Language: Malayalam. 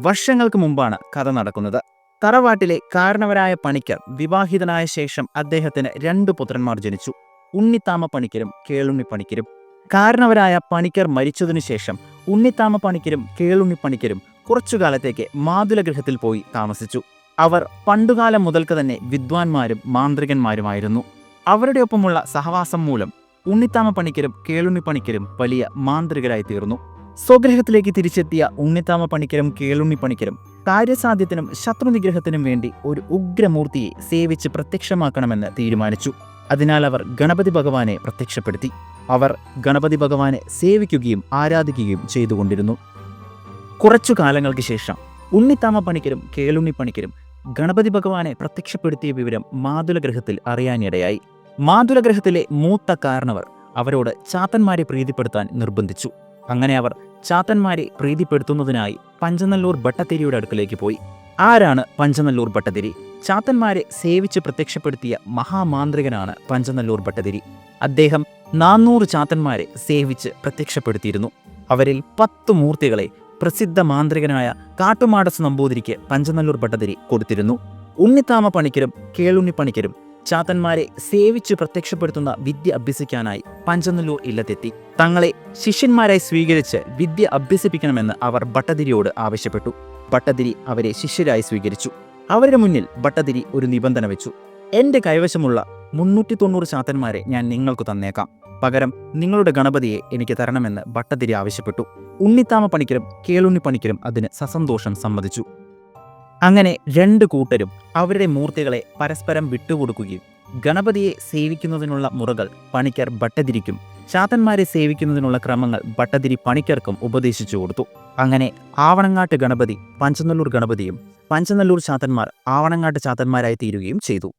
വർഷങ്ങൾക്ക് മുമ്പാണ് കഥ നടക്കുന്നത്. തറവാട്ടിലെ കാരണവരായ പണിക്കർ വിവാഹിതനായ ശേഷം അദ്ദേഹത്തിന് 2 പുത്രന്മാർ ജനിച്ചു. ഉണ്ണിത്താമ പണിക്കരും കേളുണ്ണി പണിക്കരും. കാരണവരായ പണിക്കർ മരിച്ചതിനു ശേഷം ഉണ്ണിത്താമ പണിക്കരും കേളുണ്ണി പണിക്കരും കുറച്ചുകാലത്തേക്ക് മാതുലഗൃഹത്തിൽ പോയി താമസിച്ചു. അവർ പണ്ടുകാലം മുതൽക്ക് തന്നെ വിദ്വാൻമാരും മാന്ത്രികന്മാരുമായിരുന്നു. അവരുടെ ഒപ്പമുള്ള സഹവാസം മൂലം ഉണ്ണിത്താമ പണിക്കരും കേളുണ്ണി പണിക്കരും വലിയ മാന്ത്രികരായി തീർന്നു. സ്വഗ്രഹത്തിലേക്ക് തിരിച്ചെത്തിയ ഉണ്ണിത്താമ പണിക്കരും കേളുണ്ണി പണിക്കരും കാര്യസാധ്യത്തിനും ശത്രുനിഗ്രഹത്തിനും വേണ്ടി ഒരു ഉഗ്രമൂർത്തിയെ സേവിച്ച് പ്രത്യക്ഷമാക്കണമെന്ന് തീരുമാനിച്ചു. അതിനാൽ അവർ ഗണപതി ഭഗവാനെ പ്രത്യക്ഷപ്പെടുത്തി. അവർ ഗണപതി ഭഗവാനെ സേവിക്കുകയും ആരാധിക്കുകയും ചെയ്തുകൊണ്ടിരുന്നു. കുറച്ചു കാലങ്ങൾക്ക് ശേഷം ഉണ്ണിത്താമ പണിക്കരും കേളുണ്ണി പണിക്കരും ഗണപതി ഭഗവാനെ പ്രത്യക്ഷപ്പെടുത്തിയ വിവരം മാതുലഗ്രഹത്തിൽ അറിയാനിടയായി. മാതുലഗ്രഹത്തിലെ മൂത്ത കാരണവർ അവരോട് ചാത്തന്മാരെ പ്രീതിപ്പെടുത്താൻ നിർബന്ധിച്ചു. അങ്ങനെ അവർ ചാത്തന്മാരെ പ്രീതിപ്പെടുത്തുന്നതിനായി പഞ്ചനല്ലൂർ ഭട്ടതിരിയുടെ അടുക്കലേക്ക് പോയി. ആരാണ് പഞ്ചനല്ലൂർ ഭട്ടതിരി? ചാത്തന്മാരെ സേവിച്ച് പ്രത്യക്ഷപ്പെടുത്തിയ മഹാമാന്ത്രികനാണ് പഞ്ചനല്ലൂർ ഭട്ടതിരി. അദ്ദേഹം 400 ചാത്തന്മാരെ സേവിച്ച് പ്രത്യക്ഷപ്പെടുത്തിയിരുന്നു. അവരിൽ 10 മൂർത്തികളെ പ്രസിദ്ധ മാന്ത്രികനായ കാട്ടുമാടസ് നമ്പൂതിരിക്ക് പഞ്ചനല്ലൂർ ഭട്ടതിരി കൊടുത്തിരുന്നു. ഉണ്ണിത്താമ പണിക്കരും കേളുണ്ണി പണിക്കരും ചാത്തന്മാരെ സേവിച്ച് പ്രത്യക്ഷപ്പെടുത്തുന്ന വിദ്യ അഭ്യസിക്കാനായി പഞ്ചനല്ലൂർ ഇല്ലത്തെത്തി. തങ്ങളെ ശിഷ്യന്മാരായി സ്വീകരിച്ച് വിദ്യ അഭ്യസിപ്പിക്കണമെന്ന് അവർ ഭട്ടതിരിയോട് ആവശ്യപ്പെട്ടു. ഭട്ടതിരി അവരെ ശിഷ്യരായി സ്വീകരിച്ചു. അവരുടെ മുന്നിൽ ഭട്ടതിരി ഒരു നിബന്ധന വെച്ചു. എൻ്റെ കൈവശമുള്ള 390 ചാത്തന്മാരെ ഞാൻ നിങ്ങൾക്ക് തന്നേക്കാം. പകരം നിങ്ങളുടെ ഗണപതിയെ എനിക്ക് തരണമെന്ന് ഭട്ടതിരി ആവശ്യപ്പെട്ടു. ഉണ്ണിത്താമ പണിക്കരും കേളുണ്ണി പണിക്കരും അതിന് സസന്തോഷം സമ്മതിച്ചു. അങ്ങനെ 2 കൂട്ടരും അവരുടെ മൂർത്തികളെ പരസ്പരം വിട്ടുകൊടുക്കുകയും ഗണപതിയെ സേവിക്കുന്നതിനുള്ള മുറകൾ പണിക്കർ ഭട്ടതിരിക്കും ചാത്തന്മാരെ സേവിക്കുന്നതിനുള്ള ക്രമങ്ങൾ ഭട്ടതിരി പണിക്കർക്കും ഉപദേശിച്ചു കൊടുത്തു. അങ്ങനെ ആവണങ്ങാട്ട് ഗണപതി പഞ്ചനല്ലൂർ ഗണപതിയും പഞ്ചനല്ലൂർ ചാത്തന്മാർ ആവണങ്ങാട്ട് ചാത്തന്മാരായി തീരുകയും ചെയ്തു.